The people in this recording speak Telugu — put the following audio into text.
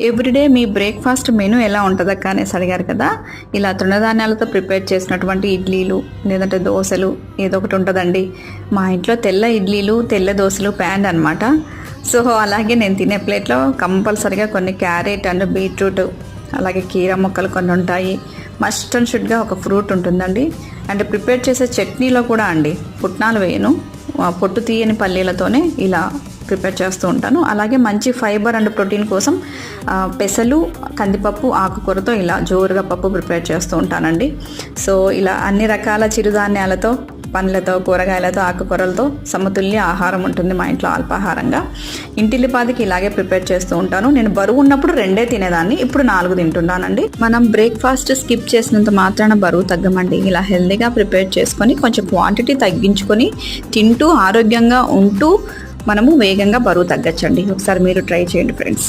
ఎవ్రీడే మీ బ్రేక్ఫాస్ట్ మెనూ ఎలా ఉంటుందక్క అనేసి అడిగారు కదా. ఇలా తృణధాన్యాలతో ప్రిపేర్ చేసినటువంటి ఇడ్లీలు లేదంటే దోశలు ఏదో ఒకటి ఉంటుందండి. మా ఇంట్లో తెల్ల ఇడ్లీలు తెల్ల దోశలు ప్యాన్ అనమాట. సో అలాగే నేను తినే ప్లేట్లో కంపల్సరిగా కొన్ని క్యారెట్ అండ్ బీట్రూట్ అలాగే కీర ముక్కలు కొన్ని ఉంటాయి. మస్ట్ అండ్ షుడ్గా ఒక ఫ్రూట్ ఉంటుందండి. అండ్ ప్రిపేర్ చేసే చట్నీలో కూడా అండి పుట్నాలు వేయను, పొట్టు తీయని పల్లీలతోనే ఇలా ప్రిపేర్ చేస్తూ ఉంటాను. అలాగే మంచి ఫైబర్ అండ్ ప్రోటీన్ కోసం పెసలు, కందిపప్పు, ఆకుకూరతో ఇలా జోరుగా పప్పు ప్రిపేర్ చేస్తూ ఉంటానండి. సో ఇలా అన్ని రకాల చిరుధాన్యాలతో, పండ్లతో, కూరగాయలతో, ఆకుకూరలతో సమతుల్య ఆహారం ఉంటుంది మా ఇంట్లో అల్పాహారంగా. ఇంటిల్లిపాదికి ఇలాగే ప్రిపేర్ చేస్తూ ఉంటాను. నేను బరువు ఉన్నప్పుడు 2 తినేదాన్ని, ఇప్పుడు 4 తింటున్నానండి. మనం బ్రేక్ఫాస్ట్ స్కిప్ చేసినంత మాత్రాన బరువు తగ్గమండి. ఇలా హెల్తీగా ప్రిపేర్ చేసుకొని కొంచెం క్వాంటిటీ తగ్గించుకొని తింటూ ఆరోగ్యంగా ఉంటూ మనము వేగంగా బరువు తగ్గచ్చండి. ఒకసారి మీరు ట్రై చేయండి ఫ్రెండ్స్.